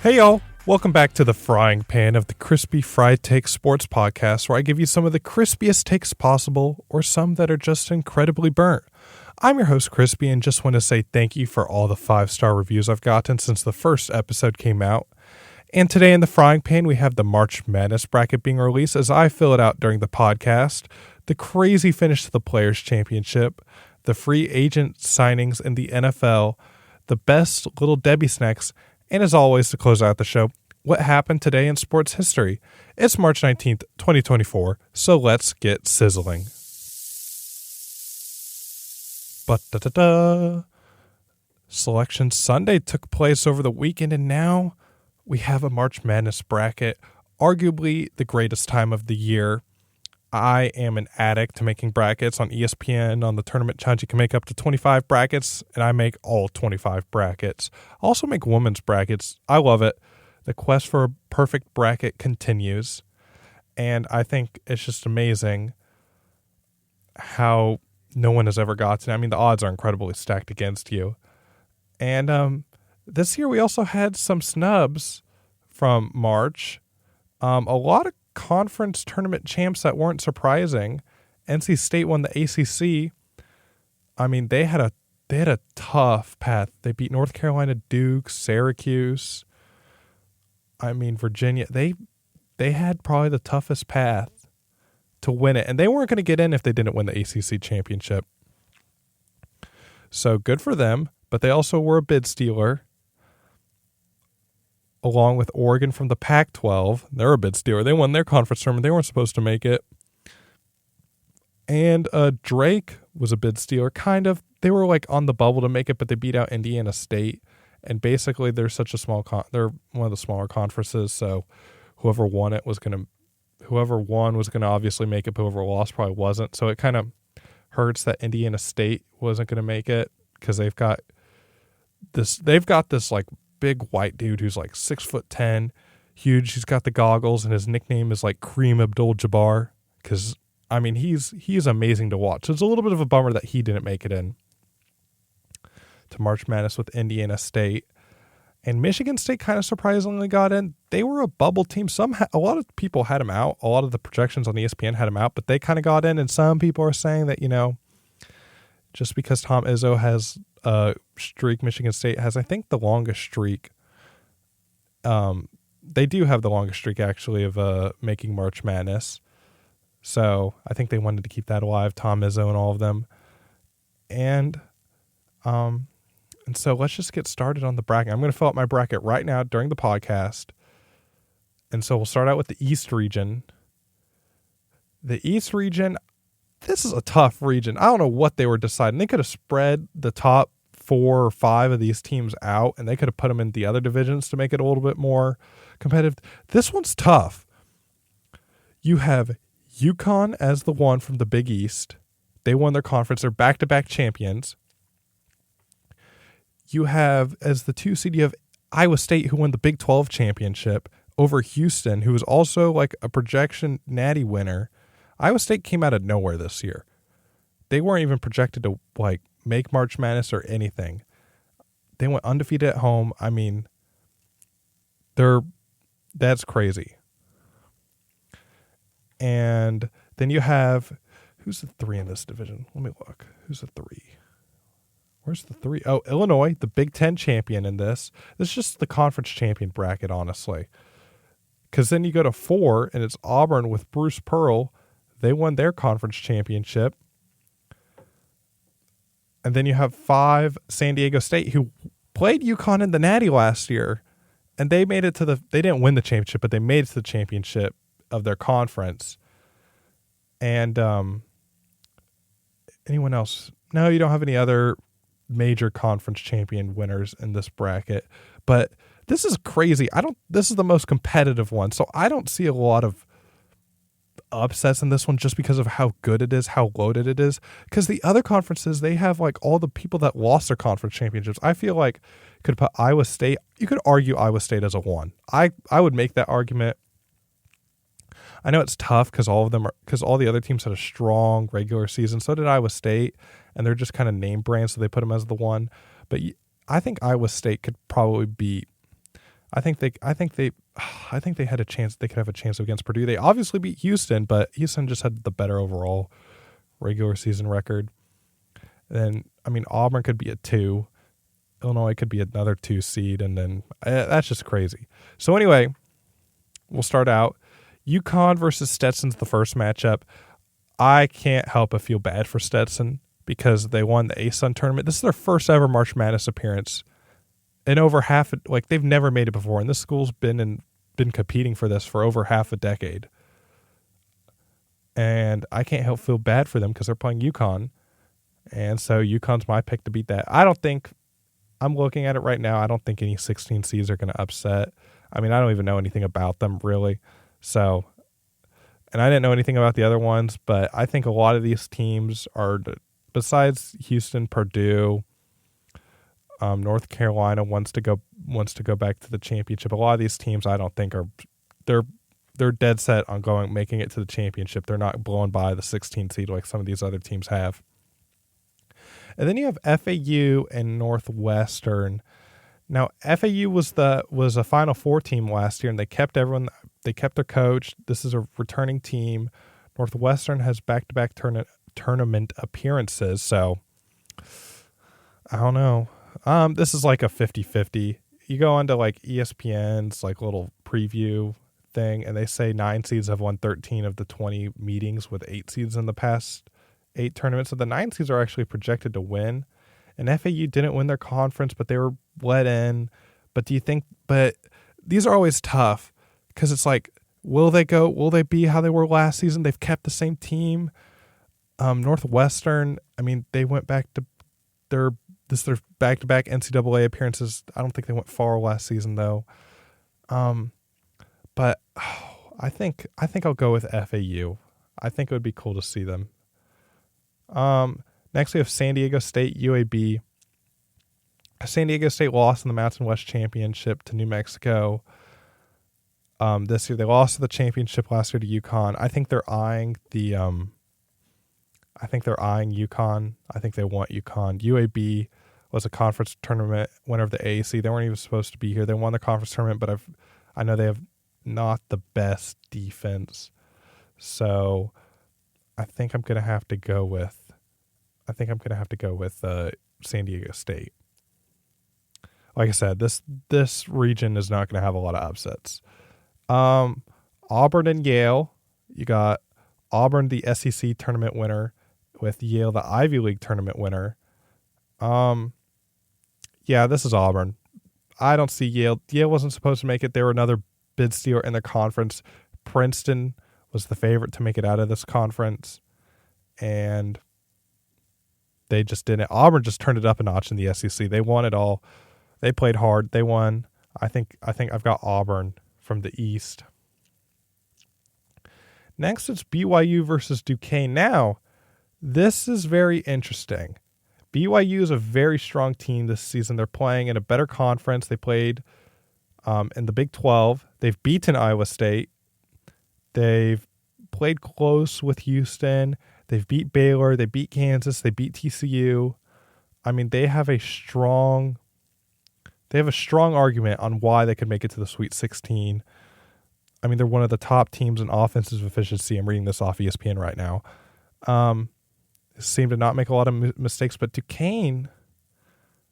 Hey y'all, welcome back to the frying pan of the Crispy Fried Take Sports Podcast, where I give you some of the crispiest takes possible, or some that are just incredibly burnt. I'm your host Crispy, and just want to say thank you for all the 5-star reviews I've gotten since the first episode came out. And today in the frying pan, we have the March Madness bracket being released as I fill it out during the podcast, the crazy finish to the Players' Championship, the free agent signings in the NFL, the best Little Debbie snacks, and as always, to close out the show, what happened today in sports history? It's March 19th, 2024, so let's get sizzling. Selection Sunday took place over the weekend, and now we have a March Madness bracket, arguably the greatest time of the year. I am an addict to making brackets on ESPN. On the Tournament Challenge, you can make up to 25 brackets, and I make all 25 brackets. I also make women's brackets. I love it. The quest for a perfect bracket continues, and I think it's just amazing how no one has ever gotten. I mean, the odds are incredibly stacked against you. And this year we also had some snubs from March. A lot of conference tournament champs that weren't surprising. NC State won the ACC. I mean, they had a tough path. They beat North Carolina, Duke, Syracuse. I mean, Virginia. They had probably the toughest path to win it, and they weren't going to get in if they didn't win the ACC championship. So good for them, but they also were a bid stealer. Along with Oregon from the Pac-12. They're a bid stealer. They won their conference tournament. They weren't supposed to make it. And Drake was a bid stealer, kind of. They were like on the bubble to make it, but they beat out Indiana State. And basically, they're such a small they're one of the smaller conferences, so whoever won was going to obviously make it, but whoever lost probably wasn't. So it kind of hurts that Indiana State wasn't going to make it, because they've got this like big white dude who's like 6'10", huge. He's got the goggles, and his nickname is like Kareem Abdul-Jabbar, because I mean he's amazing to watch. So it's a little bit of a bummer that he didn't make it in to March Madness with Indiana State. And Michigan State kind of surprisingly got in. They were a bubble team. A lot of people had them out. A lot of the projections on ESPN had them out, but they kind of got in. And some people are saying that, just because Tom Izzo has streak, Michigan State has, I think, the longest streak. They do have the longest streak, actually, of making March Madness. So I think they wanted to keep that alive, Tom Izzo and all of them. And so let's just get started on the bracket. I'm going to fill out my bracket right now during the podcast. And so we'll start out with the East region. The East region, this is a tough region. I don't know what they were deciding. They could have spread the top 4 or 5 of these teams out, and they could have put them in the other divisions to make it a little bit more competitive. This one's tough. You have UConn as the one from the Big East. They won their conference. They're back-to-back champions. You have, as the 2 seed, you have Iowa State, who won the Big 12 championship, over Houston, who was also like a projection natty winner. Iowa State came out of nowhere this year. They weren't even projected to like make March Madness or anything. They went undefeated at home. I mean, that's crazy. And then you have, who's the 3 in this division? Let me look. Who's the 3? Where's the 3? Oh, Illinois, the Big Ten champion in this. This is just the conference champion bracket, honestly. Because then you go to 4, and it's Auburn with Bruce Pearl. They won their conference championship. And then you have 5, San Diego State, who played UConn in the Natty last year. And they made it they didn't win the championship, but they made it to the championship of their conference. And anyone else? No, you don't have any other major conference champion winners in this bracket. But this is crazy. This is the most competitive one. So I don't see a lot of upsets in this one just because of how good it is, how loaded it is. Because the other conferences, they have like all the people that lost their conference championships. I feel like you could put Iowa State. You could argue Iowa State as a 1. I would make that argument. I know it's tough because all the other teams had a strong regular season. So did Iowa State, and they're just kind of name brands, so they put them as the 1. But I think Iowa State could probably beat I think they had a chance. They could have a chance against Purdue. They obviously beat Houston, but Houston just had the better overall regular season record. Then, I mean, Auburn could be a 2. Illinois could be another 2 seed, and then that's just crazy. So anyway, we'll start out. UConn versus Stetson's the first matchup. I can't help but feel bad for Stetson because they won the ASUN tournament. This is their first ever March Madness appearance. And over half, like they've never made it before, and this school's been competing for this for over half a decade. And I can't help feel bad for them because they're playing UConn, and so UConn's my pick to beat that. I'm looking at it right now. I don't think any 16 seeds are going to upset. I mean, I don't even know anything about them really. So, and I didn't know anything about the other ones, but I think a lot of these teams are, besides Houston, Purdue. North Carolina wants to go back to the championship. A lot of these teams, I don't think they're dead set on making it to the championship. They're not blown by the 16 seed like some of these other teams have. And then you have FAU and Northwestern. Now FAU was a Final Four team last year, and they kept everyone. They kept their coach. This is a returning team. Northwestern has back-to-back tournament appearances, so I don't know. This is like a 50-50. You go onto like ESPN's like little preview thing, and they say 9 seeds have won 13 of the 20 meetings with 8 seeds in the past 8 tournaments. So the 9 seeds are actually projected to win. And FAU didn't win their conference, but they were let in. But these are always tough because it's like, will they be how they were last season? They've kept the same team. Northwestern, I mean, they went back to their back-to-back NCAA appearances. I don't think they went far last season though. But I think I'll go with FAU. I think it would be cool to see them. Next we have San Diego State, UAB. San Diego State lost in the Mountain West Championship to New Mexico. This year they lost to the championship last year to UConn. I think they're eyeing UConn. I think they want UConn. UAB was a conference tournament winner of the AAC. They weren't even supposed to be here. They won the conference tournament, but I know they have not the best defense. So I think I'm gonna have to go with San Diego State. Like I said, this region is not going to have a lot of upsets. Auburn and Yale. You got Auburn, the SEC tournament winner, with Yale, the Ivy League tournament winner. Yeah, this is Auburn. I don't see Yale. Yale wasn't supposed to make it. They were another bid stealer in the conference. Princeton was the favorite to make it out of this conference, and they just didn't. Auburn just turned it up a notch in the SEC. They won it all. They played hard. They won. I think I've got Auburn from the East. Next, it's BYU versus Duquesne. Now, this is very interesting. BYU is a very strong team this season. They're playing in a better conference. They played in the Big 12. They've beaten Iowa State. They've played close with Houston. They've beat Baylor. They beat Kansas. They beat TCU. I mean, they have a strong argument on why they could make it to the Sweet 16. I mean, they're one of the top teams in offensive efficiency. I'm reading this off ESPN right now. Seem to not make a lot of mistakes, but Duquesne,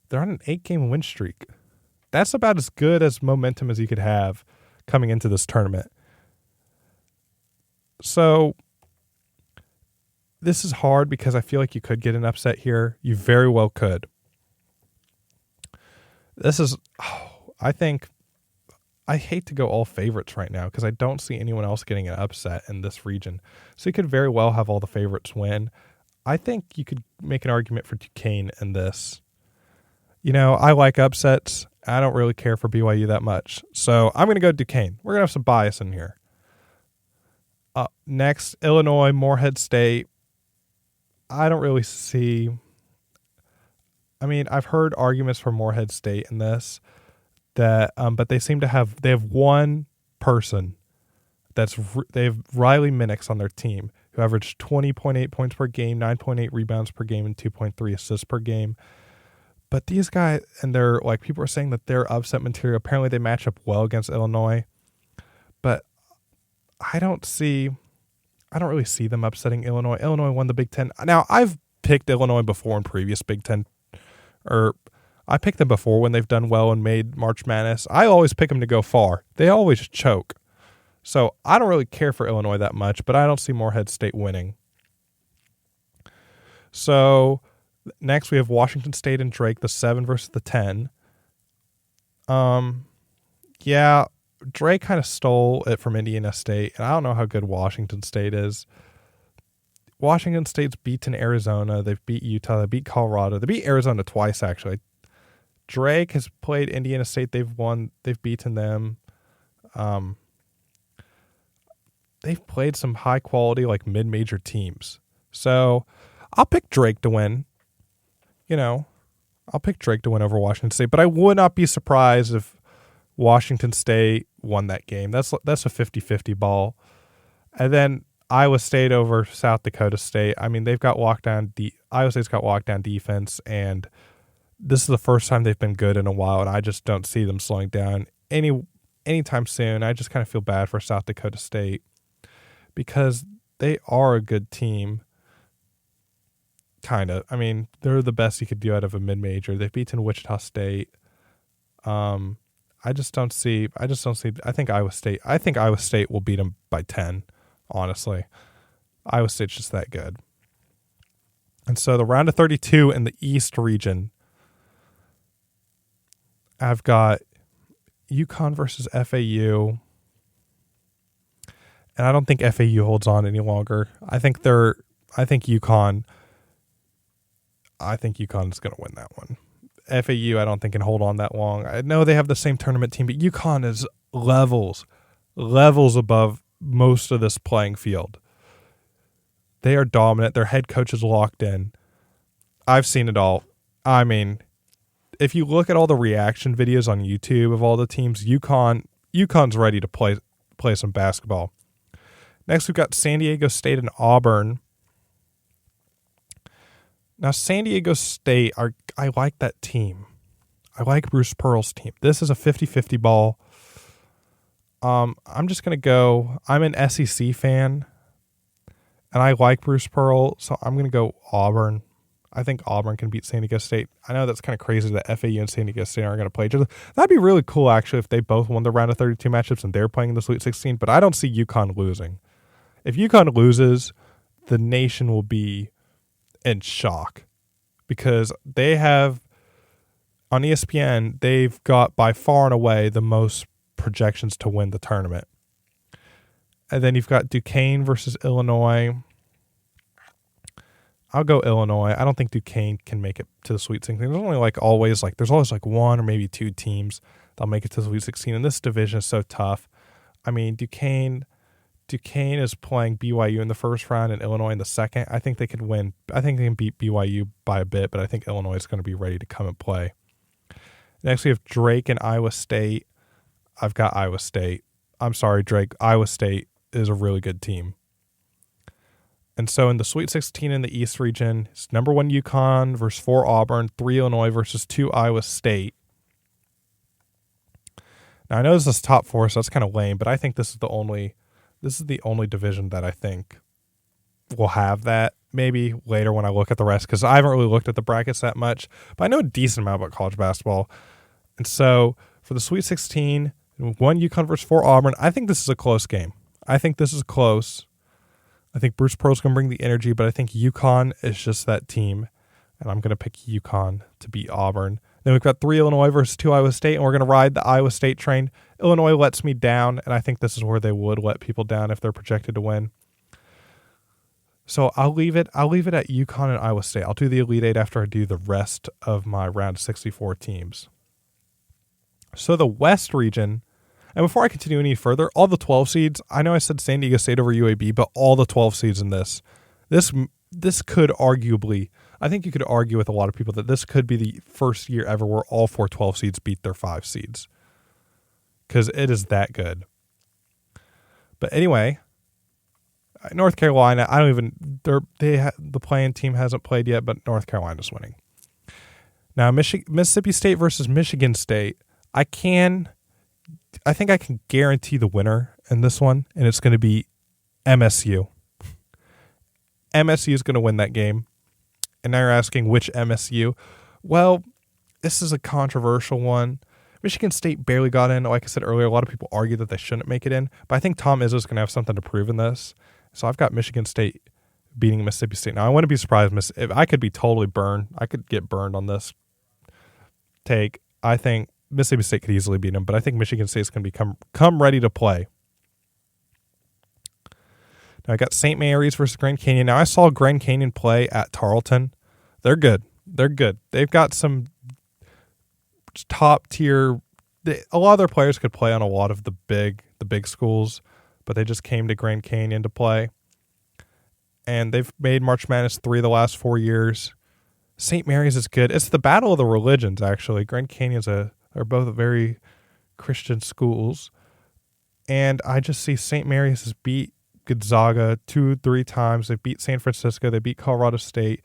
they're on an 8-game win streak. That's about as good as momentum as you could have coming into this tournament. So this is hard because I feel like you could get an upset here. You very well could. I hate to go all favorites right now because I don't see anyone else getting an upset in this region. So you could very well have all the favorites win. I think you could make an argument for Duquesne in this. You know, I like upsets. I don't really care for BYU that much. So I'm going to go Duquesne. We're going to have some bias in here. Next, Illinois, Morehead State. I don't really see... I mean, I've heard arguments for Morehead State in this, that, but they seem to have one person they have Riley Minix on their team, who averaged 20.8 points per game, 9.8 rebounds per game, and 2.3 assists per game. But these guys, and they're like, people are saying that they're upset material. Apparently they match up well against Illinois. But I don't really see them upsetting Illinois. Illinois won the Big Ten. Now, I've picked Illinois before in previous Big Ten, or I picked them before when they've done well and made March Madness. I always pick them to go far. They always choke. So I don't really care for Illinois that much, but I don't see Morehead State winning. So next we have Washington State and Drake, the 7 versus the 10. Yeah, Drake kind of stole it from Indiana State, and I don't know how good Washington State is. Washington State's beaten Arizona. They've beat Utah. They beat Colorado. They beat Arizona twice, actually. Drake has played Indiana State. They've won. They've beaten them. They've played some high-quality, like, mid-major teams. So I'll pick Drake to win. I'll pick Drake to win over Washington State, but I would not be surprised if Washington State won that game. That's a 50-50 ball. And then Iowa State over South Dakota State. I mean, they've got Iowa State's got lockdown defense, and this is the first time they've been good in a while, and I just don't see them slowing down anytime soon. I just kind of feel bad for South Dakota State because they are a good team. Kind of. I mean, they're the best you could do out of a mid-major. They've beaten Wichita State. I think Iowa State will beat them by 10, honestly. Iowa State's just that good. And so the round of 32 in the East region, I've got UConn versus FAU. And I don't think FAU holds on any longer. I think UConn is going to win that one. FAU, I don't think can hold on that long. I know they have the same tournament team, but UConn is levels above most of this playing field. They are dominant. Their head coach is locked in. I've seen it all. I mean, if you look at all the reaction videos on YouTube of all the teams, UConn's ready to play some basketball. Next, we've got San Diego State and Auburn. Now, San Diego State, I like that team. I like Bruce Pearl's team. This is a 50-50 ball. I'm just going to go. I'm an SEC fan, and I like Bruce Pearl, so I'm going to go Auburn. I think Auburn can beat San Diego State. I know that's kind of crazy that FAU and San Diego State aren't going to play each other. That'd be really cool, actually, if they both won the round of 32 matchups and they're playing in the Sweet 16, but I don't see UConn losing. If UConn loses, the nation will be in shock because they have, on ESPN, they've got by far and away the most projections to win the tournament. And then you've got Duquesne versus Illinois. I'll go Illinois. I don't think Duquesne can make it to the Sweet 16. There's always one or maybe two teams that'll make it to the Sweet 16, and this division is so tough. I mean, Duquesne is playing BYU in the first round and Illinois in the second. I think they could win. I think they can beat BYU by a bit, but I think Illinois is going to be ready to come and play. Next, we have Drake and Iowa State. I've got Iowa State. I'm sorry, Drake. Iowa State is a really good team. And so in the Sweet 16 in the East region, it's number 1 UConn versus 4 Auburn, 3 Illinois versus 2 Iowa State. Now, I know this is top 4, so that's kind of lame, but I think this is the only division that I think will have that. Maybe later when I look at the rest, because I haven't really looked at the brackets that much, but I know a decent amount about college basketball. And so for the Sweet 16, 1 UConn versus 4 Auburn, I think this is a close game. I think this is close. I think Bruce Pearl's going to bring the energy, but I think UConn is just that team, and I'm going to pick UConn to beat Auburn. Then we've got 3 Illinois versus 2 Iowa State, and we're going to ride the Iowa State train. Illinois lets me down, and I think this is where they would let people down if they're projected to win. So I'll leave it at UConn and Iowa State. I'll do the Elite Eight after I do the rest of my round of 64 teams. So the West region, and before I continue any further, all the 12 seeds, I know I said San Diego State over UAB, but all the 12 seeds in this could arguably, I think you could argue with a lot of people that this could be the first year ever where all 4 12 seeds beat their 5 seeds. Because it is that good. But anyway, North Carolina, the playing team hasn't played yet, but North Carolina's winning. Now, Mississippi State versus Michigan State. I think I can guarantee the winner in this one, and it's going to be MSU. MSU is going to win that game. And now you're asking which MSU. Well, this is a controversial one. Michigan State barely got in. Like I said earlier, a lot of people argue that they shouldn't make it in. But I think Tom Izzo is going to have something to prove in this. So I've got Michigan State beating Mississippi State. Now, I wouldn't be surprised if I could be totally burned. I could get burned on this take. I think Mississippi State could easily beat them, but I think Michigan State is going to come ready to play. Now, I got St. Mary's versus Grand Canyon. Now, I saw Grand Canyon play at Tarleton. They're good. They've got some top tier. A lot of their players could play on a lot of the big schools, but they just came to Grand Canyon to play. And they've made March Madness 3 of the last 4 years. St. Mary's is good. It's the battle of the religions, actually. Grand Canyon's are both very Christian schools. And I just see St. Mary's has beat Gonzaga 2-3 times. They beat San Francisco. They beat Colorado State.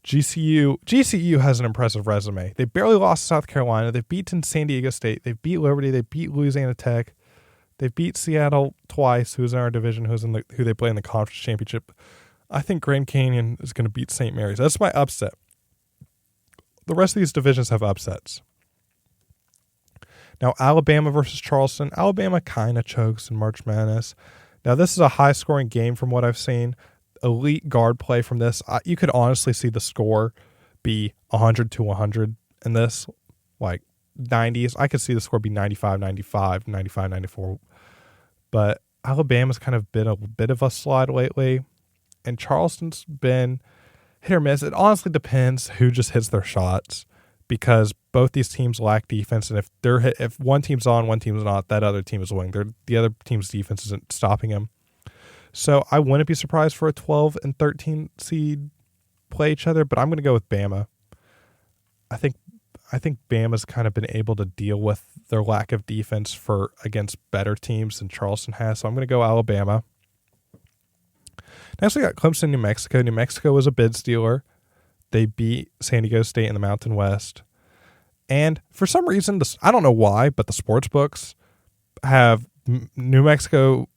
GCU has an impressive resume. They barely lost to South Carolina. They've beaten San Diego State. They've beat Liberty. They beat Louisiana Tech. They've beat Seattle twice, who's in our division, who they play in the conference championship. I think Grand Canyon is going to beat St. Mary's. That's my upset. The rest of these divisions have upsets. Now, Alabama versus Charleston. Alabama kind of chokes in March Madness. Now, this is a high-scoring game from what I've seen. Elite guard play from this. You could honestly see the score be 100-100 in this, like 90s. I could see the score be 95-95, 95-94. But Alabama's kind of been a bit of a slide lately, and Charleston's been hit or miss. It honestly depends who just hits their shots, because both these teams lack defense, and if one team's on, one team's not, that other team is winning. The other team's defense isn't stopping them. So I wouldn't be surprised for a 12 and 13 seed play each other, but I'm going to go with Bama. I think Bama's kind of been able to deal with their lack of defense against better teams than Charleston has, so I'm going to go Alabama. Next, we got Clemson, New Mexico. New Mexico was a bid stealer. They beat San Diego State in the Mountain West. And for some reason, I don't know why, but the sports books have New Mexico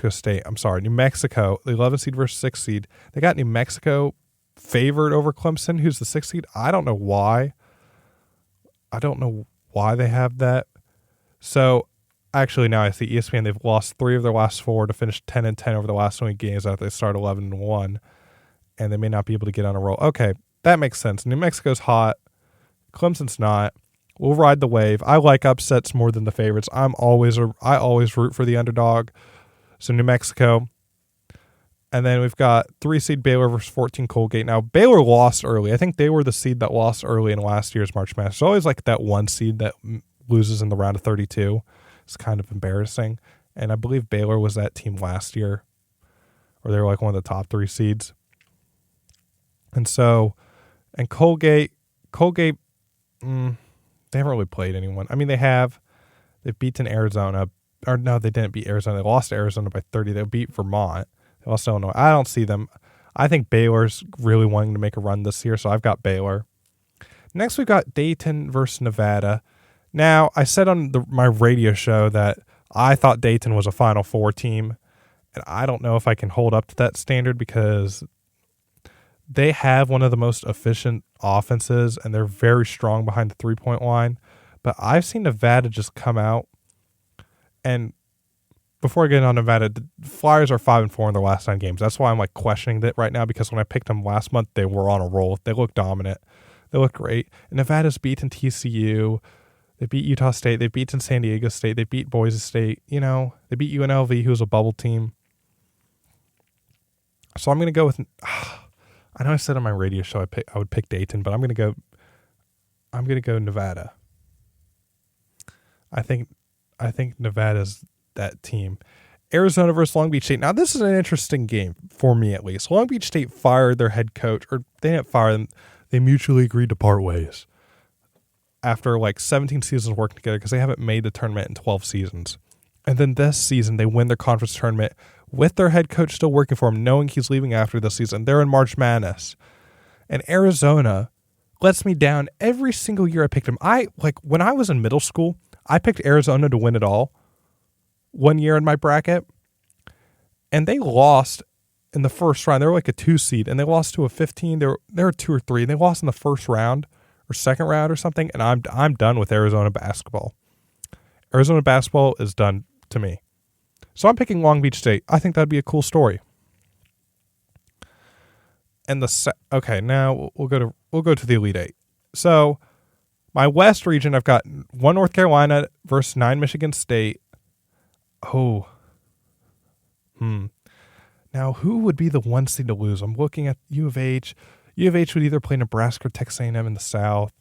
State, the 11 seed versus 6 seed. They got New Mexico favored over Clemson, who's the 6th seed. I don't know why. They have that. So, actually, now I see ESPN, they've lost 3 of their last 4 to finish 10-10 over the last 20 games after they start 11-1. And they may not be able to get on a roll. Okay, that makes sense. New Mexico's hot. Clemson's not. We'll ride the wave. I like upsets more than the favorites. I always root for the underdog. So New Mexico. And then we've got 3 seed Baylor versus 14 Colgate. Now, Baylor lost early. I think they were the seed that lost early in last year's March Madness. It's always like that 1 seed that loses in the round of 32. It's kind of embarrassing. And I believe Baylor was that team last year, or they were like one of the top 3 seeds. And Colgate, they haven't really played anyone. I mean, they've beaten Arizona. Or no, they didn't beat Arizona. They lost to Arizona by 30. They beat Vermont. They lost to Illinois. I don't see them. I think Baylor's really wanting to make a run this year, so I've got Baylor. Next, we've got Dayton versus Nevada. Now, I said on my radio show that I thought Dayton was a Final Four team, and I don't know if I can hold up to that standard because they have one of the most efficient offenses, and they're very strong behind the three-point line. But I've seen Nevada just come out, and before I get on Nevada, the Flyers are 5-4 in their last 9 games. That's why I'm like questioning that right now, because when I picked them last month, they were on a roll. They look dominant. They look great. And Nevada's beaten TCU. They beat Utah State. They've beaten San Diego State. They beat Boise State. They beat UNLV, who's a bubble team. So I'm going to go with... I know I said on my radio show I would pick Dayton, but I'm going to go Nevada. I think Nevada's that team. Arizona versus Long Beach State. Now, this is an interesting game for me, at least. Long Beach State fired their head coach, or they didn't fire them. They mutually agreed to part ways after like 17 seasons working together, because they haven't made the tournament in 12 seasons. And then this season, they win their conference tournament with their head coach still working for them, knowing he's leaving after this season. They're in March Madness. And Arizona lets me down every single year I picked them. When I was in middle school, I picked Arizona to win it all one year in my bracket, and they lost in the first round. They were like a 2 seed, and they lost to a 15. They were 2 or 3, and they lost in the first round or second round or something, and I'm done with Arizona basketball. Arizona basketball is done to me. So I'm picking Long Beach State. I think that'd be a cool story. And now we'll go to the Elite Eight. So my West region, I've got 1 North Carolina versus 9 Michigan State. Oh, Now who would be the 1 seed to lose? I'm looking at U of H. U of H would either play Nebraska or Texas A&M in the South,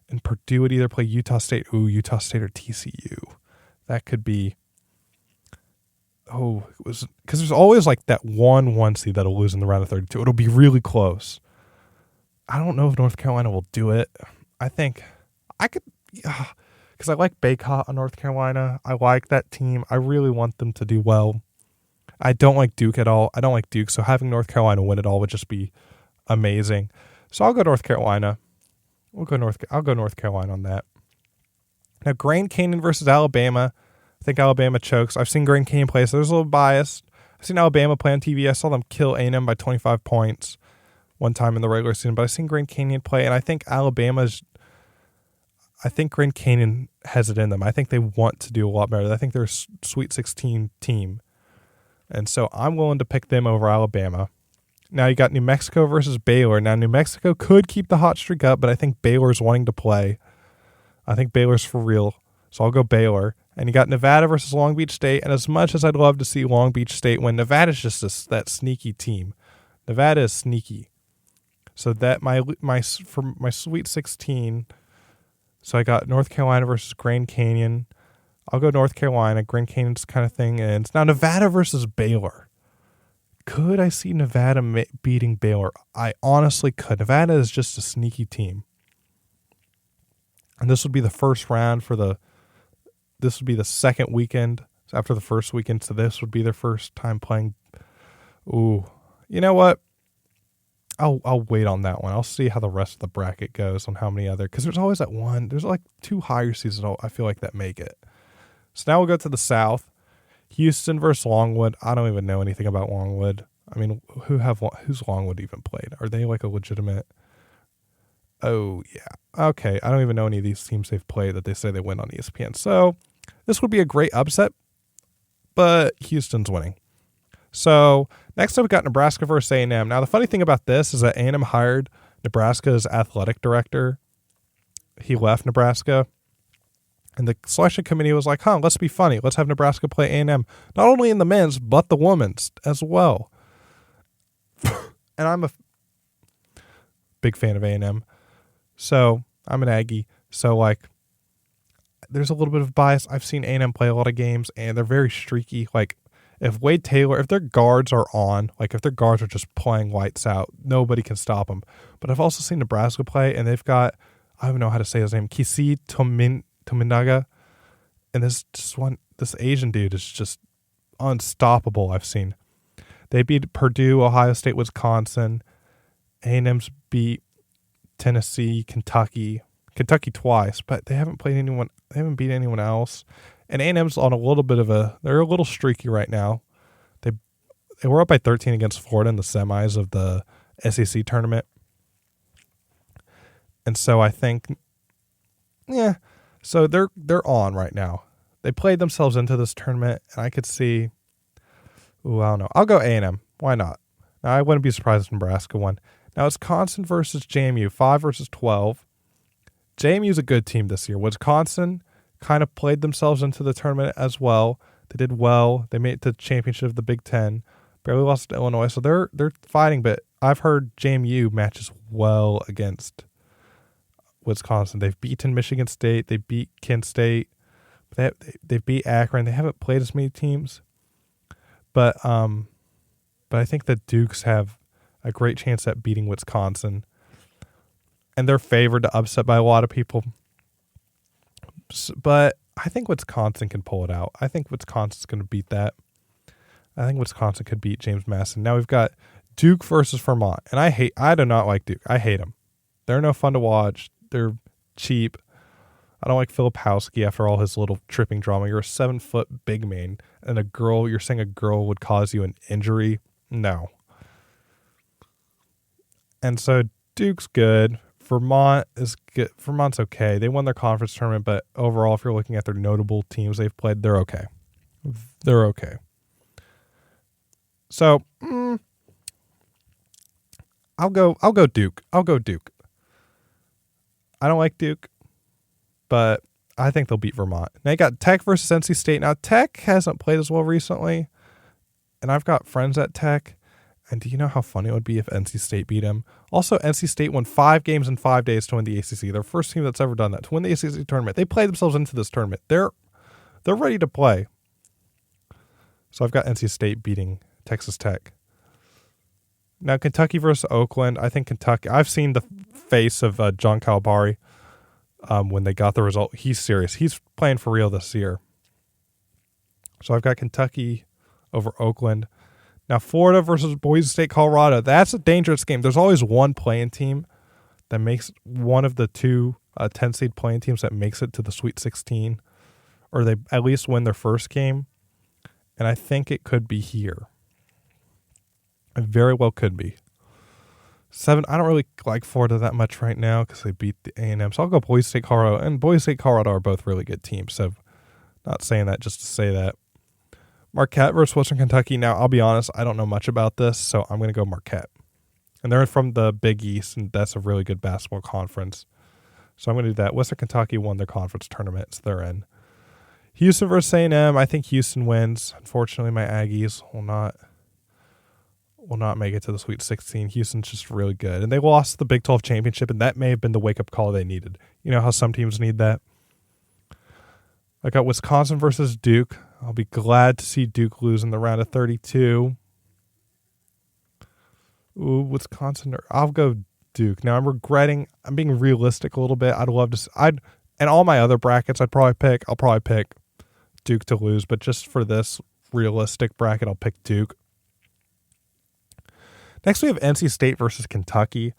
and Purdue would either play Utah State. Utah State or TCU. That could be. Because there's always like that 1 seed that'll lose in the round of 32. It'll be really close. I don't know if North Carolina will do it. I think I could, because I like Baycott on North Carolina. I like that team. I really want them to do well. I don't like Duke at all. I don't like Duke, so having North Carolina win it all would just be amazing. So I'll go North Carolina. I'll go North Carolina on that. Now, Grand Canyon versus Alabama. I think Alabama chokes. I've seen Grand Canyon play, so there's a little bias. I've seen Alabama play on TV. I saw them kill A&M by 25 points one time in the regular season, but I've seen Grand Canyon play, and I think Grand Canyon has it in them. I think they want to do a lot better. I think they're a Sweet 16 team, and so I'm willing to pick them over Alabama. Now you got New Mexico versus Baylor. Now New Mexico could keep the hot streak up, but I think Baylor's wanting to play. I think Baylor's for real, so I'll go Baylor. And you got Nevada versus Long Beach State. And as much as I'd love to see Long Beach State win, Nevada's just that sneaky team. Nevada is sneaky. So that for my Sweet 16. So I got North Carolina versus Grand Canyon. I'll go North Carolina. Grand Canyon's kind of thing. And it's now Nevada versus Baylor. Could I see Nevada beating Baylor? I honestly could. Nevada is just a sneaky team. And this would be the first round this would be the second weekend after the first weekend, so this would be their first time playing. Ooh, you know what? I'll wait on that one. I'll see how the rest of the bracket goes on how many other, because there's always that one. There's like 2 higher seeds I feel like that make it. So now we'll go to the South. Houston versus Longwood. I don't even know anything about Longwood. I mean, who's Longwood even played? Are they like a legitimate? Oh, yeah. Okay. I don't even know any of these teams they've played that they say they win on ESPN. So this would be a great upset, but Houston's winning. So next up, we got Nebraska versus A&M. Now, the funny thing about this is that A&M hired Nebraska's athletic director. He left Nebraska, and the selection committee was like, let's be funny. Let's have Nebraska play A&M, not only in the men's, but the women's as well. And I'm a big fan of A&M. So I'm an Aggie. So like, there's a little bit of bias. I've seen A&M play a lot of games, and they're very streaky. Like, if Wade Taylor, if their guards are on, like if their guards are just playing lights out, nobody can stop them. But I've also seen Nebraska play, and they've got, I don't even know how to say his name, Kisi Tominaga, and this Asian dude is just unstoppable. I've seen. They beat Purdue, Ohio State, Wisconsin. A&M's beat Tennessee, Kentucky twice, but they haven't played anyone. They haven't beat anyone else. And A&M's on a little bit of they're a little streaky right now. They were up by 13 against Florida in the semis of the SEC tournament. And so I think, so they're on right now. They played themselves into this tournament, and I could see, I don't know. I'll go A&M. Why not? Now, I wouldn't be surprised if Nebraska won. Now, Wisconsin versus JMU, 5 versus 12. JMU's a good team this year. Wisconsin kind of played themselves into the tournament as well. They did well. They made it to the championship of the Big Ten. Barely lost to Illinois, so they're fighting. But I've heard JMU matches well against Wisconsin. They've beaten Michigan State. They beat Kent State. They beat Akron. They haven't played as many teams, but I think the Dukes have a great chance at beating Wisconsin, and they're favored to upset by a lot of people. But I think Wisconsin can pull it out. I think Wisconsin's going to beat that. I think Wisconsin could beat James Madison. Now we've got Duke versus Vermont, and I do not like Duke. I hate them. They're no fun to watch. They're cheap. I don't like Filipowski after all his little tripping drama. You're a 7-foot big man, and you're saying a girl would cause you an injury? No. And so Duke's good. Vermont is good. Vermont's okay. They won their conference tournament, but overall, if you're looking at their notable teams they've played, they're okay. They're okay. So I'll go Duke. I'll go Duke. I don't like Duke, but I think they'll beat Vermont. Now you got Tech versus NC State. Now Tech hasn't played as well recently, and I've got friends at Tech. And do you know how funny it would be if NC State beat them? Also, NC State won 5 games in 5 days to win the ACC. They're the first team that's ever done that, to win the ACC tournament. They played themselves into this tournament. They're ready to play. So I've got NC State beating Texas Tech. Now Kentucky versus Oakland. I think Kentucky. I've seen the face of John Calipari when they got the result. He's serious. He's playing for real this year. So I've got Kentucky over Oakland. Now, Florida versus Boise State, Colorado. That's a dangerous game. There's always one playing team that makes one of the two 10-seed playing teams that makes it to the Sweet 16, or they at least win their first game. And I think it could be here. It very well could be. 7. I don't really like Florida that much right now because they beat the A&M. So I'll go Boise State, Colorado. And Boise State, Colorado are both really good teams. So not saying that just to say that. Marquette versus Western Kentucky. Now, I'll be honest, I don't know much about this, so I'm going to go Marquette. And they're from the Big East, and that's a really good basketball conference. So I'm going to do that. Western Kentucky won their conference tournament, so they're in. Houston versus A&M. I think Houston wins. Unfortunately, my Aggies will not make it to the Sweet 16. Houston's just really good. And they lost the Big 12 championship, and that may have been the wake-up call they needed. You know how some teams need that? I got Wisconsin versus Duke. I'll be glad to see Duke lose in the round of 32. Ooh, Wisconsin. I'll go Duke. Now I'm being realistic a little bit. I'd love to. And all my other brackets I'll probably pick Duke to lose. But just for this realistic bracket, I'll pick Duke. Next we have NC State versus Kentucky.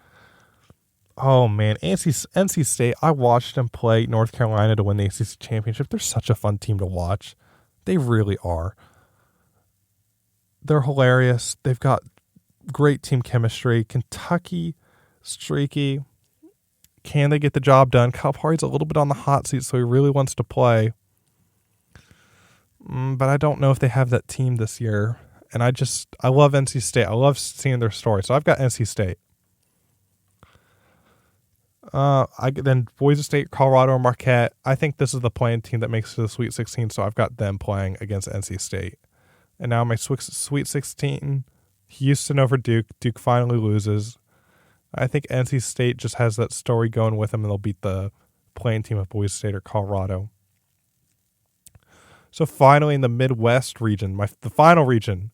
Oh, man, NC State, I watched them play North Carolina to win the ACC championship. They're such a fun team to watch. They really are. They're hilarious. They've got great team chemistry. Kentucky, streaky. Can they get the job done? Calipari's a little bit on the hot seat, so he really wants to play. But I don't know if they have that team this year. And I love NC State. I love seeing their story. So I've got NC State. Then Boise State, Colorado, or Marquette. I think this is the playing team that makes it to the Sweet 16, so I've got them playing against NC State. And now my Sweet 16, Houston over Duke. Duke finally loses. I think NC State just has that story going with them, and they'll beat the playing team of Boise State or Colorado. So finally, in the Midwest region, the final region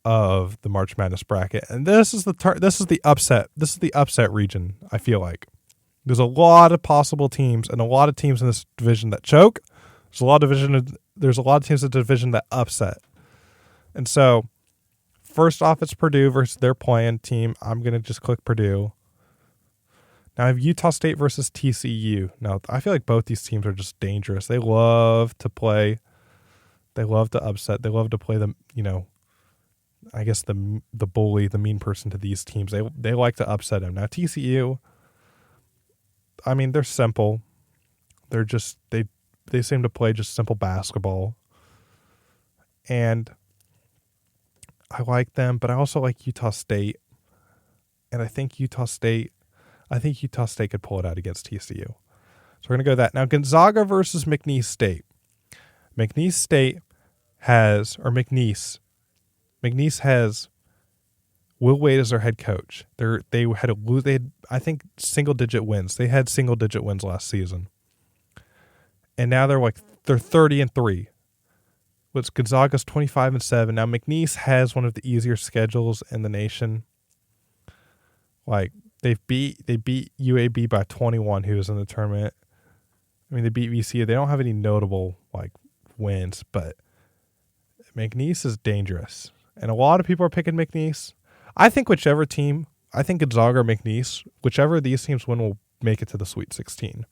of the March Madness bracket, and this is the upset region. I feel like there's a lot of possible teams and a lot of teams in this division that choke. There's a lot of teams in the division that upset. And so first off, it's Purdue versus their playing team. I'm gonna just click Purdue. Now I have Utah State versus TCU. Now I feel like both these teams are just dangerous. They love to play. They love to upset. They love to play them, I guess the bully, the mean person to these teams. They like to upset them. Now TCU, I mean, they're simple. They're just they seem to play just simple basketball. And I like them, but I also like Utah State. And I think Utah State could pull it out against TCU. So we're going to go that. Now Gonzaga versus McNeese State. McNeese has Will Wade as their head coach. They had I think single-digit wins. They had single-digit wins last season. And now they're 30-3. Which Gonzaga's 25-7. Now McNeese has one of the easier schedules in the nation. Like they beat UAB by 21, who was in the tournament. I mean, they beat VCU. They don't have any notable wins, but McNeese is dangerous. And a lot of people are picking McNeese. I think whichever team I think Gonzaga or McNeese, whichever of these teams win, will make it to the Sweet 16.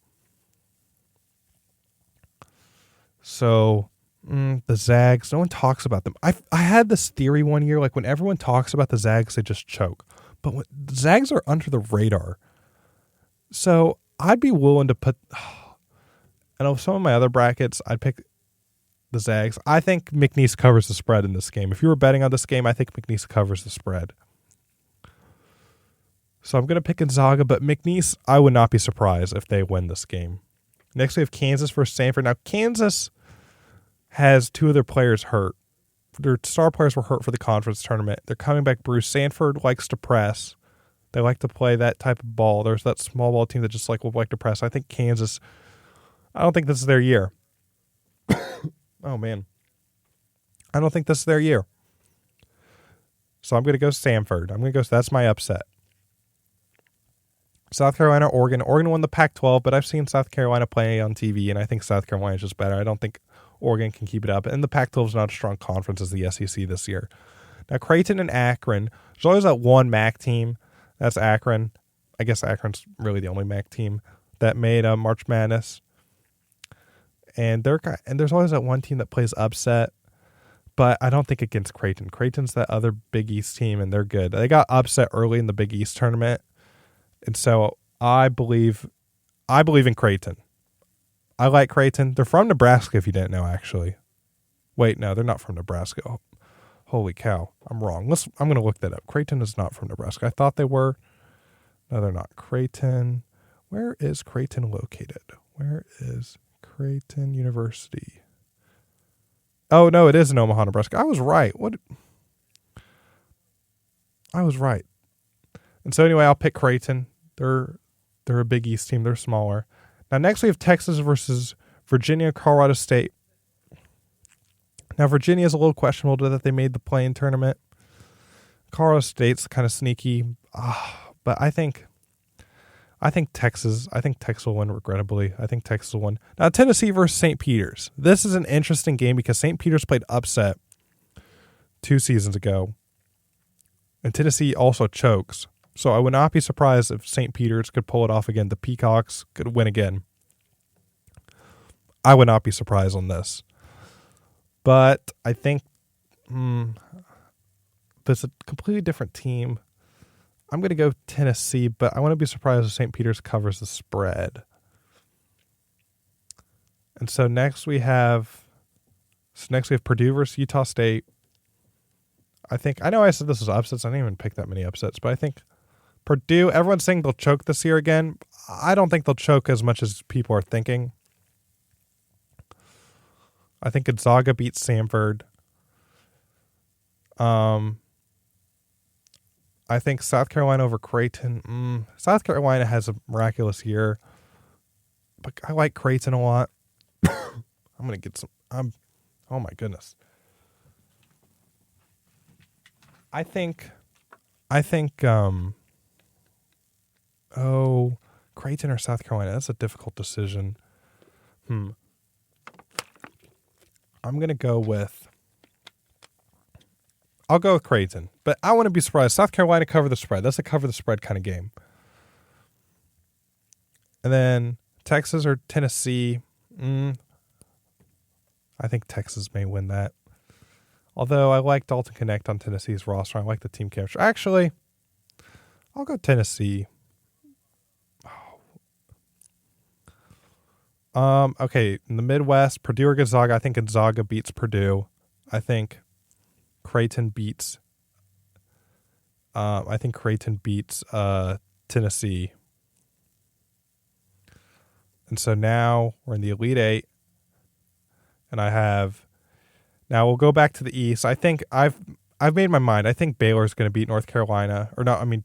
So the Zags, no one talks about them. I had this theory one year, like when everyone talks about the Zags, they just choke. But when the Zags are under the radar. So I'd be willing to put, and of some of my other brackets, I'd pick the Zags. I think McNeese covers the spread in this game. If you were betting on this game, I think McNeese covers the spread. So I'm going to pick Gonzaga, but McNeese, I would not be surprised if they win this game. Next, we have Kansas versus Stanford. Now, Kansas has two of their players hurt. Their star players were hurt for the conference tournament. They're coming back bruised. Stanford likes to press. They like to play that type of ball. There's that small ball team that just will like to press. I think Kansas, I don't think this is their year. Oh, man. I don't think this is their year. So I'm going to go Stanford. That's my upset. South Carolina, Oregon. Oregon won the Pac-12, but I've seen South Carolina play on TV, and I think South Carolina is just better. I don't think Oregon can keep it up. And the Pac-12 is not a strong conference as the SEC this year. Now, Creighton and Akron. There's always that one MAC team. That's Akron. I guess Akron's really the only MAC team that made March Madness. And there's always that one team that plays upset, but I don't think against Creighton. Creighton's that other Big East team, and they're good. They got upset early in the Big East tournament, and so I believe in Creighton. I like Creighton. They're from Nebraska, if you didn't know, actually. Wait, no, they're not from Nebraska. Oh, holy cow, I'm wrong. I'm going to look that up. Creighton is not from Nebraska. I thought they were. No, they're not. Creighton. Where is Creighton located? Where is Creighton University? Oh, no, it is in Omaha, Nebraska. I was right. I was right. And so anyway, I'll pick Creighton. They're a Big East team. They're smaller. Now, next we have Texas versus Virginia, Colorado State. Now, Virginia is a little questionable that they made the play-in tournament. Colorado State's kind of sneaky. But I think Texas will win, regrettably. I think Texas will win. Now, Tennessee versus St. Peter's. This is an interesting game because St. Peter's played upset 2 seasons ago. And Tennessee also chokes. So I would not be surprised if St. Peter's could pull it off again. The Peacocks could win again. I would not be surprised on this. But I think there's a completely different team. I'm going to go Tennessee, but I want to be surprised if St. Peter's covers the spread. And so next we have Purdue versus Utah State. I know I said this was upsets. I didn't even pick that many upsets, but I think Purdue, everyone's saying they'll choke this year again. I don't think they'll choke as much as people are thinking. I think Gonzaga beats Samford. I think South Carolina over Creighton. South Carolina has a miraculous year, but I like Creighton a lot. I'm going to get some. Oh my goodness. I think. Creighton or South Carolina. That's a difficult decision. I'm going to go with. I'll go with Creighton, but I wouldn't be surprised. South Carolina cover the spread. That's a cover the spread kind of game. And then Texas or Tennessee. I think Texas may win that. Although I like Dalton Connect on Tennessee's roster. I like the team chemistry. Actually, I'll go Tennessee. Okay, in the Midwest, Purdue or Gonzaga. I think Gonzaga beats Purdue. I think Creighton beats Tennessee. And so now we're in the Elite Eight. And now we'll go back to the East. I think I've made my mind. I think Baylor's going to beat North Carolina.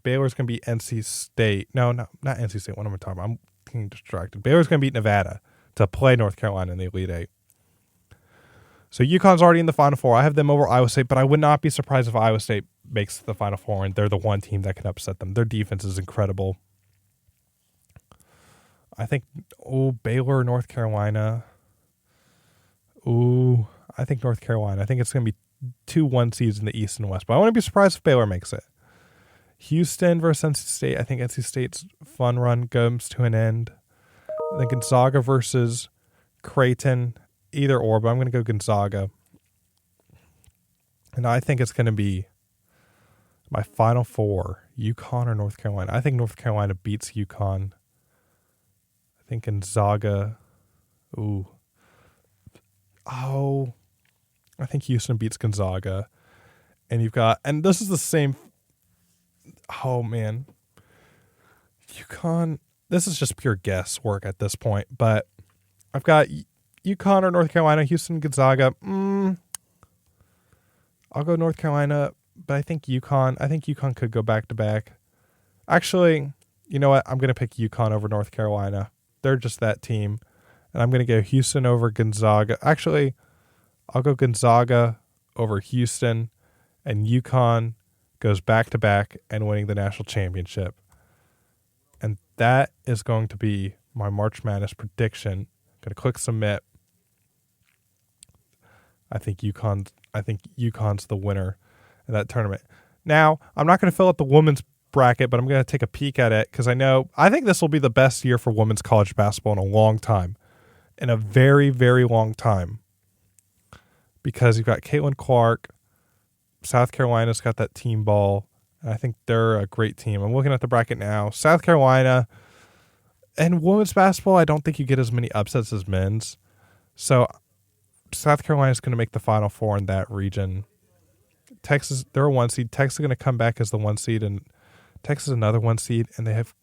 Baylor's going to beat NC State. No, not NC State. What am I talking about? I'm getting distracted. Baylor's going to beat Nevada to play North Carolina in the Elite Eight. So UConn's already in the Final Four. I have them over Iowa State, but I would not be surprised if Iowa State makes the Final Four and they're the one team that can upset them. Their defense is incredible. I think, Baylor, North Carolina. I think North Carolina. I think it's going to be 2 1 seeds in the East and West, but I wouldn't be surprised if Baylor makes it. Houston versus NC State. I think NC State's fun run comes to an end. Then Gonzaga versus Creighton. Either or, but I'm going to go Gonzaga. And I think it's going to be my Final Four, UConn or North Carolina. I think North Carolina beats UConn. I think Gonzaga. I think Houston beats Gonzaga. And and this is the same. Oh, man. UConn. This is just pure guesswork at this point, but I've got UConn or North Carolina, Houston, Gonzaga. I'll go North Carolina, but I think UConn could go back to back. Actually, you know what? I'm going to pick UConn over North Carolina. They're just that team. And I'm going to go Houston over Gonzaga. Actually, I'll go Gonzaga over Houston, and UConn goes back to back and winning the national championship. And that is going to be my March Madness prediction. I'm going to click submit. I think UConn's the winner of that tournament. Now, I'm not going to fill out the women's bracket, but I'm going to take a peek at it because I think this will be the best year for women's college basketball in a long time. In a very, very long time. Because you've got Caitlin Clark, South Carolina's got that team ball, and I think they're a great team. I'm looking at the bracket now. South Carolina and women's basketball, I don't think you get as many upsets as men's. So South Carolina's going to make the Final Four in that region. Texas, they're a 1 seed. Texas is going to come back as the 1 seed, and Texas is another 1 seed, and they've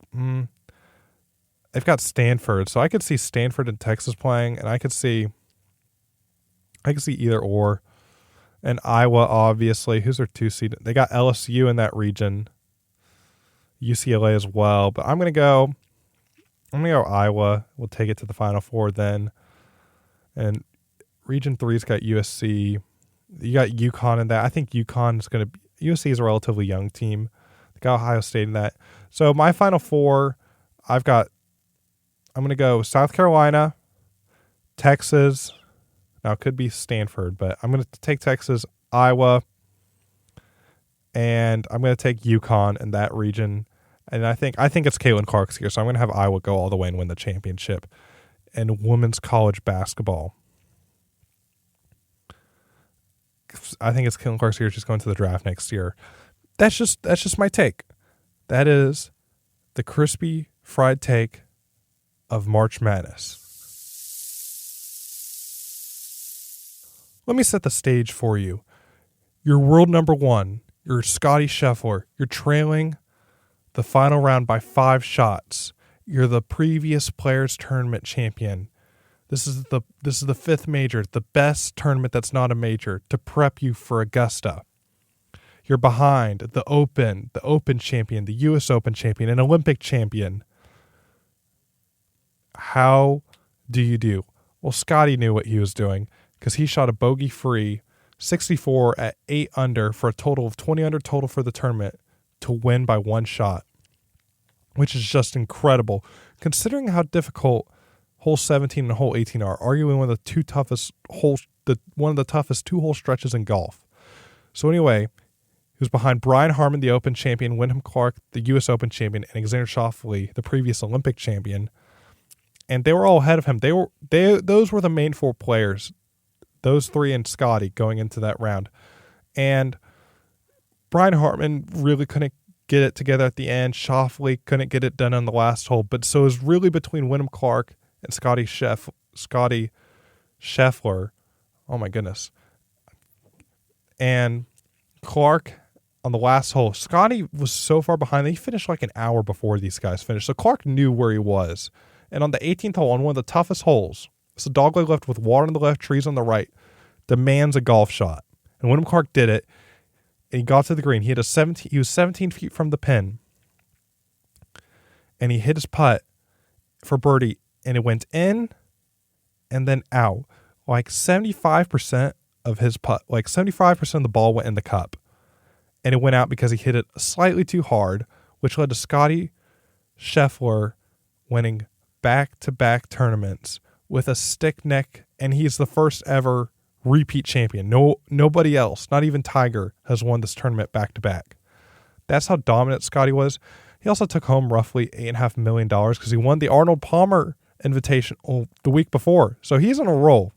got Stanford. So I could see Stanford and Texas playing, and I could see either or. And Iowa, obviously, who's their 2 seed? They got LSU in that region, UCLA as well. But I'm gonna go Iowa. We'll take it to the Final Four then. And Region 3's got USC. You got UConn in that. I think UConn is gonna. USC is a relatively young team. They got Ohio State in that. So my Final Four, I'm gonna go South Carolina, Texas. Now, it could be Stanford, but I'm going to take Texas, Iowa, and I'm going to take UConn in that region. And I think it's Caitlin Clark's here, so I'm going to have Iowa go all the way and win the championship in women's college basketball. I think it's Caitlin Clark's here. She's going to the draft next year. That's just my take. That is the crispy fried take of March Madness. Let me set the stage for you. You're world number 1. You're Scotty Scheffler. You're trailing the final round by 5 shots. You're the previous Players Tournament champion. This is the 5th major, the best tournament that's not a major, to prep you for Augusta. You're behind the Open champion, the U.S. Open champion, an Olympic champion. How do you do? Well, Scotty knew what he was doing, because he shot a bogey-free 64 at 8 under for a total of 20 under total for the tournament to win by 1 shot, which is just incredible, considering how difficult hole 17 and hole 18 are, arguably one of the 2 toughest holes, one of the toughest 2-hole stretches in golf. So anyway, he was behind Brian Harmon, the Open champion, Wyndham Clark, the U.S. Open champion, and Alexander Schauffele, the previous Olympic champion, and they were all ahead of him. Those were the main 4 players. Those 3 and Scotty going into that round. And Brian Hartman really couldn't get it together at the end. Schauffele couldn't get it done on the last hole. But so it was really between Wyndham Clark and Scotty Scheffler. Oh, my goodness. And Clark on the last hole. Scotty was so far behind that he finished like an hour before these guys finished. So Clark knew where he was. And on the 18th hole, on one of the toughest holes, it's a dogleg left with water on the left, trees on the right, demands a golf shot. And Wyndham Clark did it, and he got to the green. He was 17 feet from the pin, and he hit his putt for birdie, and it went in and then out. Like 75% of his putt, like 75% of the ball went in the cup, and it went out because he hit it slightly too hard, which led to Scotty Scheffler winning back-to-back tournaments with a stick neck, and he's the first ever repeat champion. Nobody else, not even Tiger, has won this tournament back-to-back. That's how dominant Scotty was. He also took home roughly $8.5 million because he won the Arnold Palmer invitation the week before. So he's on a roll.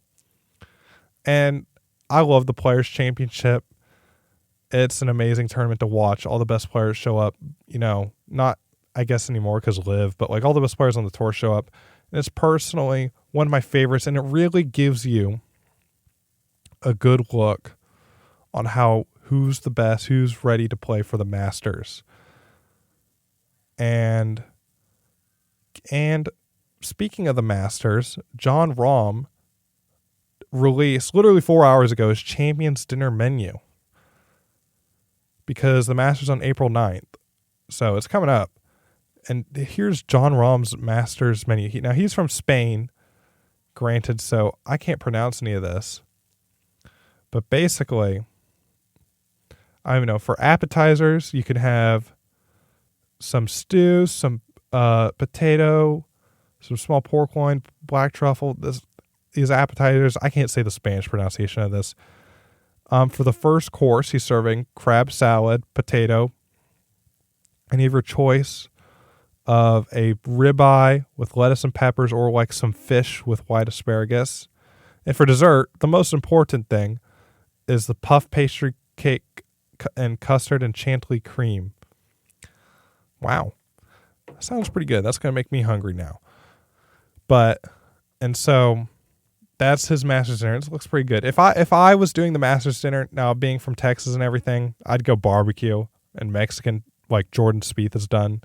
And I love the Players' Championship. It's an amazing tournament to watch. All the best players show up, not, I guess, anymore because Liv, but like all the best players on the tour show up. And it's personally one of my favorites, and it really gives you a good look on who's the best, who's ready to play for the Masters. And speaking of the Masters, Jon Rahm released literally 4 hours ago his Champions Dinner menu because the Masters on April 9th. So it's coming up. And here's Jon Rahm's Masters menu. Now, he's from Spain, granted, so I can't pronounce any of this. But basically, I don't know, for appetizers, you can have some stew, some potato, some small pork loin, black truffle. These appetizers, I can't say the Spanish pronunciation of this. For the first course, he's serving crab salad, potato, and you have your choice of a ribeye with lettuce and peppers or like some fish with white asparagus. And for dessert, the most important thing is the puff pastry cake and custard and chantilly cream. Wow. That sounds pretty good. That's going to make me hungry now. And so that's his Masters dinner. It looks pretty good. If I was doing the Masters dinner, now being from Texas and everything, I'd go barbecue and Mexican like Jordan Spieth has done.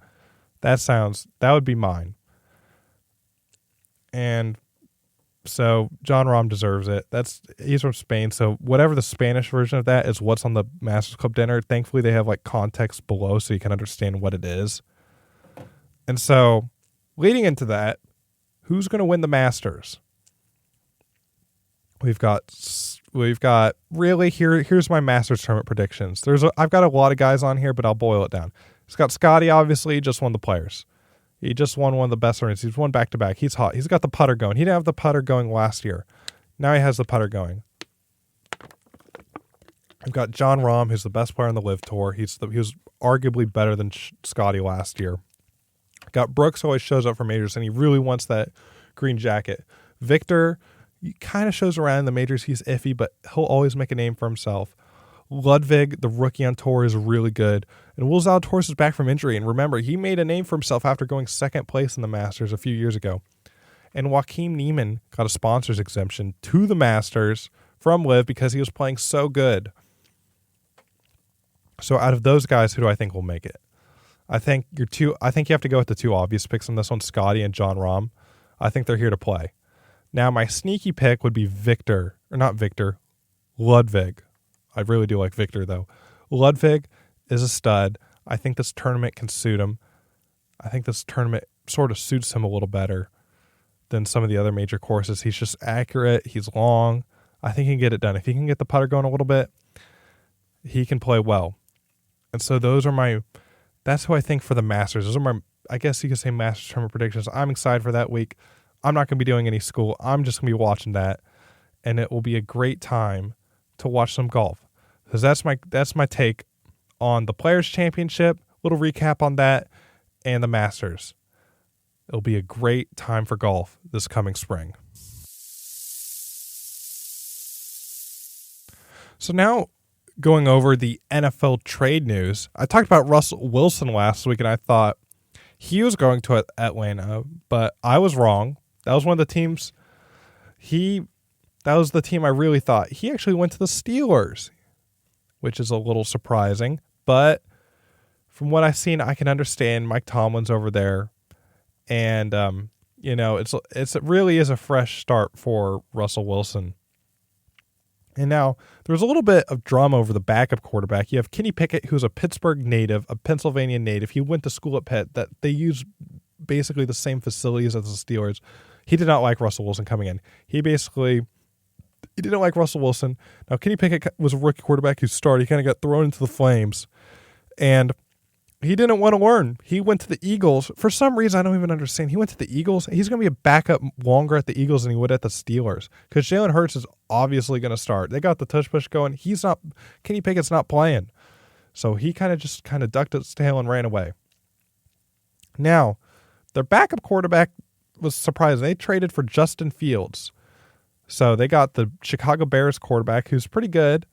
That would be mine. And so Jon Rahm deserves it. He's from Spain, so whatever the Spanish version of that is what's on the Masters Club dinner. Thankfully, they have like context below so you can understand what it is. And so, leading into that, who's going to win the Masters? We've got really here's my Masters tournament predictions. I've got a lot of guys on here, but I'll boil it down. It's got Scotty, obviously, he just won the Players. He just won one of the best tournaments. He's won back-to-back. He's hot. He's got the putter going. He didn't have the putter going last year. Now he has the putter going. I've got Jon Rahm, who's the best player on the Live Tour. He was arguably better than Scotty last year. Got Brooks, who always shows up for majors, and he really wants that green jacket. Victor, he kind of shows around in the majors. He's iffy, but he'll always make a name for himself. Ludwig, the rookie on tour, is really good. And Will Zalatoris is back from injury. And remember, he made a name for himself after going second place in the Masters a few years ago. And Joaquin Niemann got a sponsor's exemption to the Masters from Liv because he was playing so good. So out of those guys, who do I think will make it? I think you have to go with the two obvious picks on this one, Scotty and Jon Rahm. I think they're here to play. Now, my sneaky pick would be Ludwig. I really do like Victor, though. Ludwig is a stud. I think this tournament can suit him. I think this tournament sort of suits him a little better than some of the other major courses. He's just accurate. He's long. I think he can get it done. If he can get the putter going a little bit, he can play well. And so that's who I think for the Masters. Those are my, I guess you could say, Masters tournament predictions. I'm excited for that week. I'm not going to be doing any school. I'm just going to be watching that. And it will be a great time to watch some golf. Because that's my take on the Players' Championship, little recap on that, and the Masters. It'll be a great time for golf this coming spring. So now, going over the NFL trade news, I talked about Russell Wilson last week, and I thought he was going to Atlanta, but I was wrong. That was one of the teams. That was the team I really thought. He actually went to the Steelers, which is a little surprising. But from what I've seen, I can understand Mike Tomlin's over there. And, it really is a fresh start for Russell Wilson. And now there's a little bit of drama over the backup quarterback. You have Kenny Pickett, who's a Pittsburgh native, a Pennsylvania native. He went to school at Pitt. That they use basically the same facilities as the Steelers. He did not like Russell Wilson coming in. He didn't like Russell Wilson. Now, Kenny Pickett was a rookie quarterback who started. He kind of got thrown into the flames. And he didn't want to learn. He went to the Eagles. For some reason, I don't even understand. He went to the Eagles. He's going to be a backup longer at the Eagles than he would at the Steelers. Because Jalen Hurts is obviously going to start. They got the tush push going. Kenny Pickett's not playing. So he kind of ducked its tail and ran away. Now, their backup quarterback was surprising. They traded for Justin Fields. So they got the Chicago Bears quarterback, who's pretty good,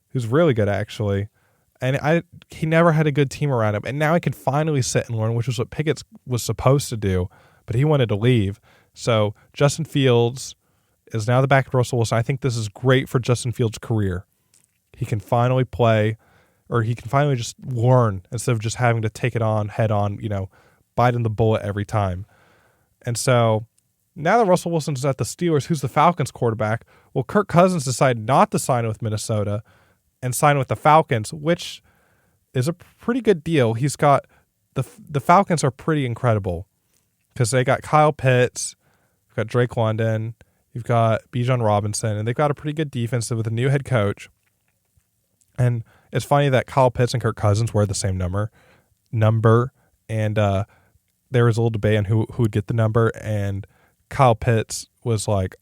who's really good actually. And he never had a good team around him. And now he can finally sit and learn, which was what Pickett was supposed to do, but he wanted to leave. So Justin Fields is now the backup Russell Wilson. I think this is great for Justin Fields' career. He can finally play, or he can finally just learn instead of just having to take it on head on, biting the bullet every time. And so now that Russell Wilson's at the Steelers, who's the Falcons quarterback, well, Kirk Cousins decided not to sign with Minnesota and sign with the Falcons, which is a pretty good deal. He's got the Falcons are pretty incredible because they got Kyle Pitts, you've got Drake London, you've got Bijan Robinson, and they've got a pretty good defense with a new head coach. And it's funny that Kyle Pitts and Kirk Cousins wear the same number, and there was a little debate on who would get the number, and Kyle Pitts was like,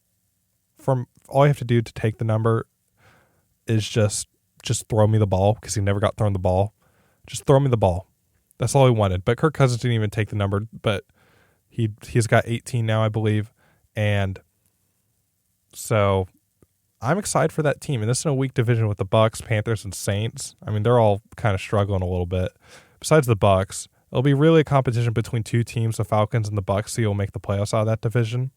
"From all you have to do to take the number is just throw me the ball," because he never got thrown the ball. Just throw me the ball. That's all he wanted. But Kirk Cousins didn't even take the number, but he's got 18 now, I believe, and so I'm excited for that team. And this is a weak division with the Bucks, Panthers, and Saints. I mean, they're all kind of struggling a little bit. Besides the Bucks, it'll be really a competition between two teams, the Falcons and the Bucks, so you'll make the playoffs out of that division.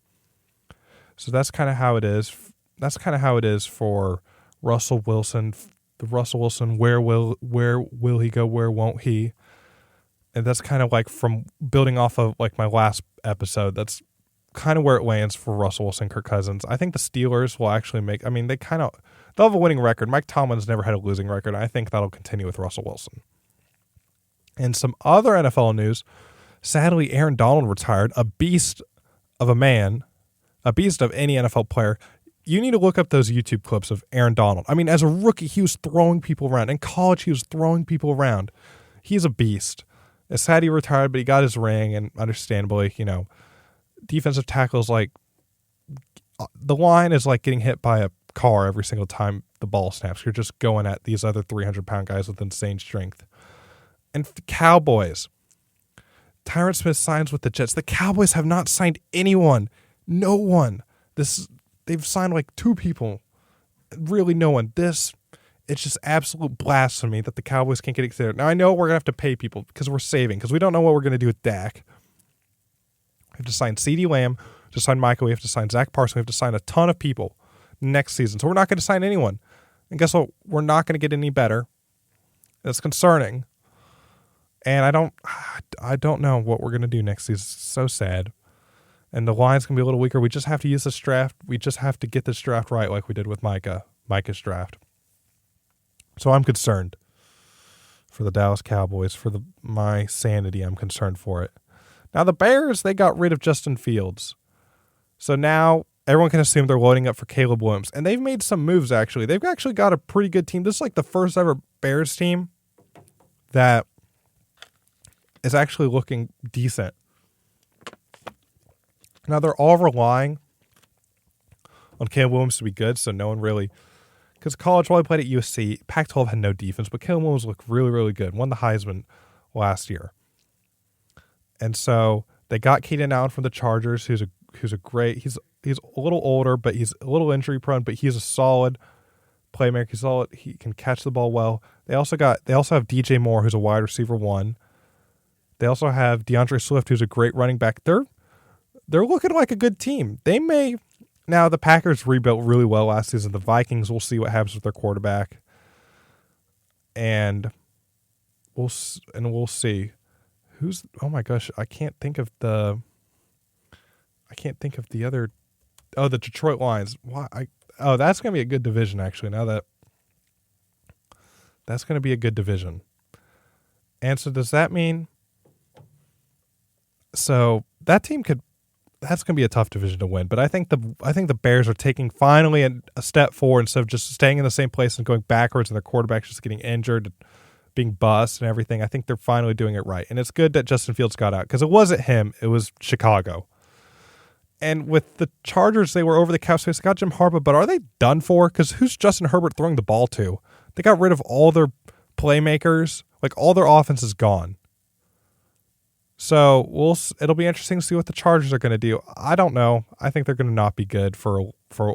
So that's kind of how it is. That's kind of how it is for Russell Wilson. The Russell Wilson, where will he go? Where won't he? And that's kind of like from building off of like my last episode. That's kind of where it lands for Russell Wilson, Kirk Cousins. I think the Steelers will actually make. I mean, they'll have a winning record. Mike Tomlin's never had a losing record. I think that'll continue with Russell Wilson. And some other NFL news. Sadly, Aaron Donald retired. A beast of a man, a beast of any NFL player. You need to look up those YouTube clips of Aaron Donald. I mean, as a rookie, he was throwing people around. In college, he was throwing people around. He's a beast. It's sad he retired, but he got his ring, and understandably, defensive tackles, like, the line is like getting hit by a car every single time the ball snaps. You're just going at these other 300-pound guys with insane strength. And the Cowboys. Tyron Smith signs with the Jets. The Cowboys have not signed anyone. No one. They've signed like 2 people. Really no one. It's just absolute blasphemy that the Cowboys can't get considered. Now, I know we're going to have to pay people because we're saving, because we don't know what we're going to do with Dak. We have to sign CeeDee Lamb, to sign Michael. We have to sign Zach Parsons. We have to sign a ton of people next season. So we're not going to sign anyone. And guess what? We're not going to get any better. That's concerning. And I don't know what we're going to do next season. It's so sad. And the line's going to be a little weaker. We just have to use this draft. We just have to get this draft right like we did with Micah's draft. So I'm concerned for the Dallas Cowboys. For my sanity, I'm concerned for it. Now, the Bears, they got rid of Justin Fields. So now everyone can assume they're loading up for Caleb Williams. And they've made some moves, actually. They've actually got a pretty good team. This is like the first ever Bears team that is actually looking decent. Now, they're all relying on Caleb Williams to be good, so no one really... Because college, while he played at USC, Pac-12 had no defense, but Caleb Williams looked really, really good. Won the Heisman last year. And so they got Keenan Allen from the Chargers, who's a great... He's a little older, but he's a little injury prone, but he's a solid playmaker. He's solid. He can catch the ball well. They also have DJ Moore, who's a wide receiver 1. They also have DeAndre Swift, who's a great running back. They're looking like a good team. They may... Now, the Packers rebuilt really well last season. The Vikings, we'll see what happens with their quarterback. And we'll see. Oh my gosh, I can't think of the other... Oh, the Detroit Lions. Why? That's going to be a good division, actually. That's going to be a good division. And so does that mean... So that team could... That's going to be a tough division to win, but I think the Bears are taking finally a step forward instead of just staying in the same place and going backwards, and their quarterback's just getting injured, being bust and everything. I think they're finally doing it right, and it's good that Justin Fields got out because it wasn't him; it was Chicago. And with the Chargers, they were over the cap space. They got Jim Harbaugh, but are they done for? Because who's Justin Herbert throwing the ball to? They got rid of all their playmakers. Like, all their offense is gone. So it'll be interesting to see what the Chargers are going to do. I don't know. I think they're going to not be good for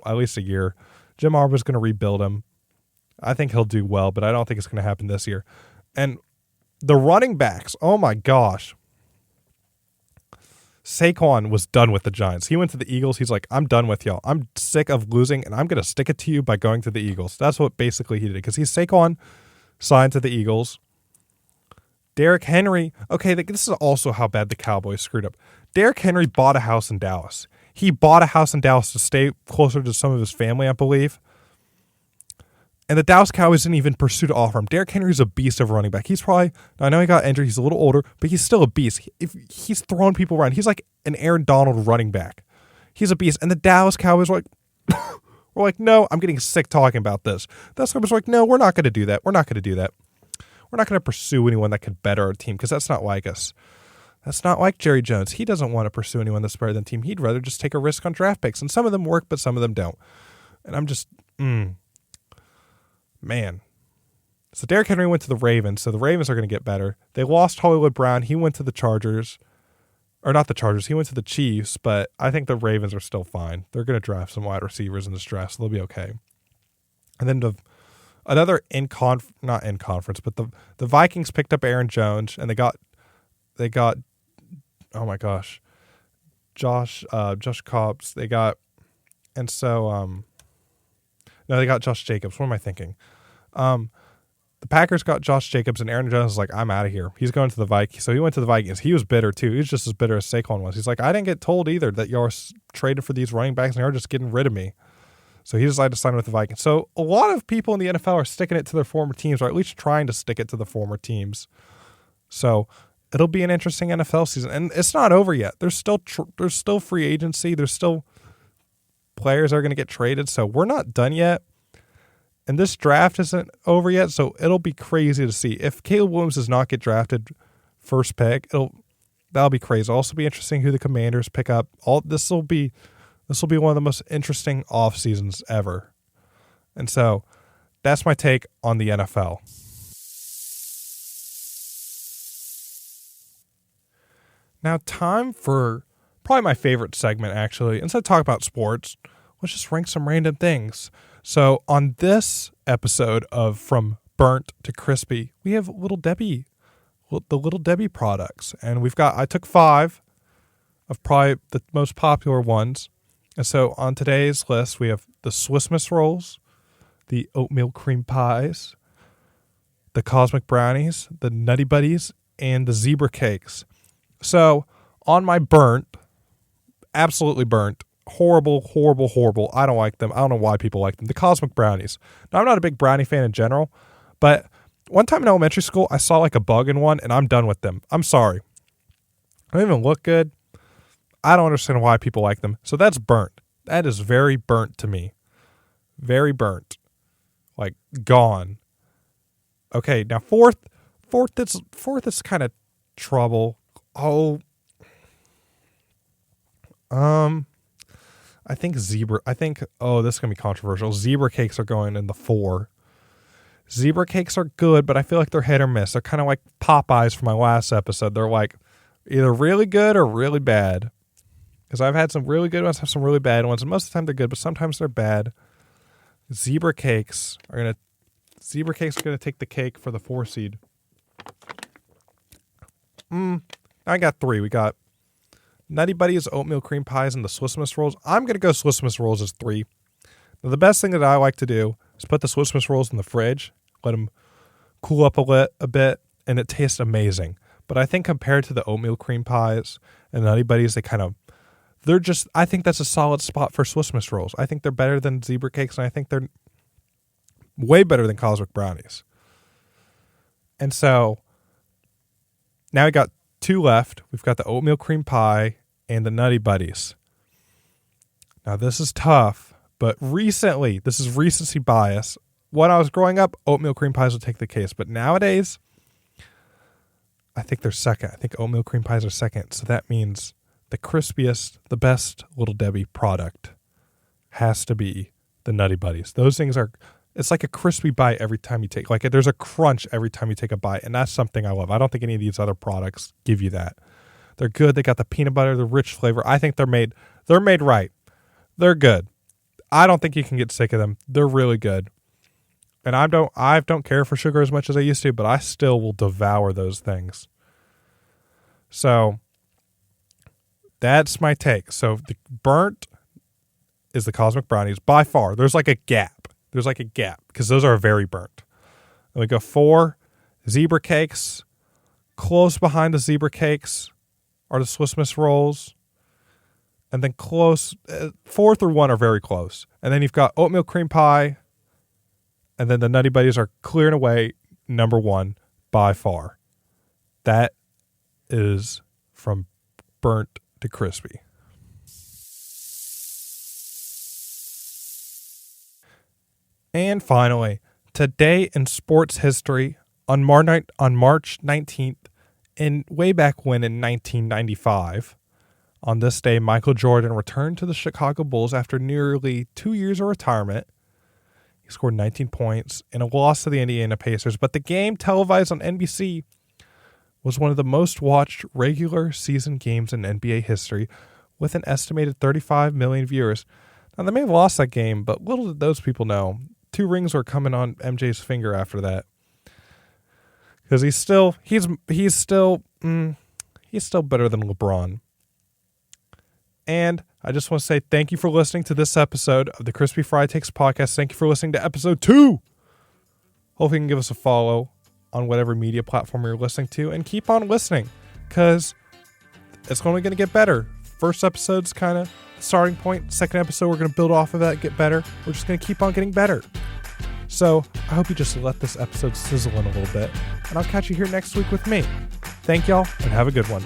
at least a year. Jim Harbaugh's going to rebuild him. I think he'll do well, but I don't think it's going to happen this year. And the running backs, oh my gosh. Saquon was done with the Giants. He went to the Eagles. He's like, I'm done with y'all. I'm sick of losing, and I'm going to stick it to you by going to the Eagles. That's what basically he did, because Saquon signed to the Eagles. Derrick Henry, okay, this is also how bad the Cowboys screwed up. Derrick Henry bought a house in Dallas. He bought a house in Dallas to stay closer to some of his family, I believe. And the Dallas Cowboys didn't even pursue to offer him. Derrick Henry's a beast of running back. He's probably, I know he got injured, he's a little older, but he's still a beast. He's throwing people around. He's like an Aaron Donald running back. He's a beast. And the Dallas Cowboys were like, we're like, no, I'm getting sick talking about this. The Dallas Cowboys were like, no, we're not going to do that. We're not going to do that. We're not going to pursue anyone that could better our team, because that's not like us. That's not like Jerry Jones. He doesn't want to pursue anyone that's better than the team. He'd rather just take a risk on draft picks. And some of them work, but some of them don't. And I'm just, man. So Derrick Henry went to the Ravens, so the Ravens are going to get better. They lost Hollywood Brown. He went to the Chargers. Or not the Chargers. He went to the Chiefs, but I think the Ravens are still fine. They're going to draft some wide receivers in this draft, so they'll be okay. And then another not in conference, but the Vikings picked up Aaron Jones, and they got oh my gosh, Josh Cobbs. They got Josh Jacobs. What am I thinking? The Packers got Josh Jacobs, and Aaron Jones was like, I'm out of here. He's going to the Vikings. So he went to the Vikings. He was bitter too. He was just as bitter as Saquon was. He's like, I didn't get told either that y'all are traded for these running backs and y'all are just getting rid of me. So he decided to sign with the Vikings. So a lot of people in the NFL are sticking it to their former teams, or at least trying to stick it to the former teams. So it'll be an interesting NFL season, and it's not over yet. There's still free agency. There's still players that are going to get traded. So we're not done yet, and this draft isn't over yet. So it'll be crazy to see if Caleb Williams does not get drafted first pick. That'll be crazy. It'll also be interesting who the Commanders pick up. This will be one of the most interesting off seasons ever. And so that's my take on the NFL. Now, time for probably my favorite segment, actually. Instead of talk about sports, let's just rank some random things. So on this episode of From Burnt to Chrispy, we have the Little Debbie products. And I took 5 of probably the most popular ones. And so on today's list, we have the Swiss Miss rolls, the oatmeal cream pies, the cosmic brownies, the Nutty Buddies, and the zebra cakes. So on my burnt, absolutely burnt, horrible, horrible, horrible. I don't like them. I don't know why people like them. The cosmic brownies. Now, I'm not a big brownie fan in general, but one time in elementary school, I saw like a bug in one, and I'm done with them. I'm sorry. They don't even look good. I don't understand why people like them. So that's burnt. That is very burnt to me. Very burnt. Like, gone. Okay, now fourth is kind of trouble. Oh. I think this is going to be controversial. Zebra cakes are going in the 4. Zebra cakes are good, but I feel like they're hit or miss. They're kind of like Popeyes from my last episode. They're like either really good or really bad. Because I've had some really good ones, have some really bad ones, and most of the time they're good, but sometimes they're bad. Zebra cakes are going to take the cake for the 4 seed. I got 3. We got Nutty Buddies, oatmeal cream pies, and the Swiss Miss rolls. I'm going to go Swiss Miss rolls as 3. Now, the best thing that I like to do is put the Swiss Miss rolls in the fridge, let them cool up a bit, and it tastes amazing. But I think compared to the oatmeal cream pies and Nutty Buddies, I think that's a solid spot for Swiss Miss rolls. I think they're better than zebra cakes, and I think they're way better than cosmic brownies. And so now we got 2 left. We've got the oatmeal cream pie and the Nutty Buddies. Now this is tough, but recently, this is recency bias. When I was growing up, oatmeal cream pies would take the case, but nowadays, I think they're second. I think oatmeal cream pies are second. So that means the crispiest, the best Little Debbie product has to be the Nutty Buddies. Those things are It's like a crispy bite every time you take. Like there's a crunch every time you take a bite, and that's something I love. I don't think any of these other products give you that. They're good. They got the peanut butter, the rich flavor. I think they're made right. They're good. I don't think you can get sick of them. They're really good. And I don't care for sugar as much as I used to, but I still will devour those things. So that's my take. So the burnt is the Cosmic Brownies by far. There's like a gap. Because those are very burnt. And we go 4 zebra cakes. Close behind the zebra cakes are the Swiss Miss rolls. And then close, 4 through 1 are very close. And then you've got oatmeal cream pie. And then the Nutty Buddies are clearing away number 1 by far. That is from burnt to crispy. And finally, today in sports history, on March 19th, and way back when in 1995, on this day, Michael Jordan returned to the Chicago Bulls after nearly 2 years of retirement. He scored 19 points in a loss to the Indiana Pacers, but the game televised on NBC was one of the most watched regular season games in NBA history with an estimated 35 million viewers. Now, they may have lost that game, but little did those people know, 2 rings were coming on MJ's finger after that. Because he's still better than LeBron. And I just want to say thank you for listening to this episode of the Crispy Fry Takes podcast. Thank you for listening to episode 2. Hopefully you can give us a follow on whatever media platform you're listening to, and keep on listening because it's only going to get better. First episode's kind of the starting point. Second episode, we're going to build off of that, get better. We're just going to keep on getting better. So I hope you just let this episode sizzle in a little bit, and I'll catch you here next week with me. Thank y'all, and have a good one.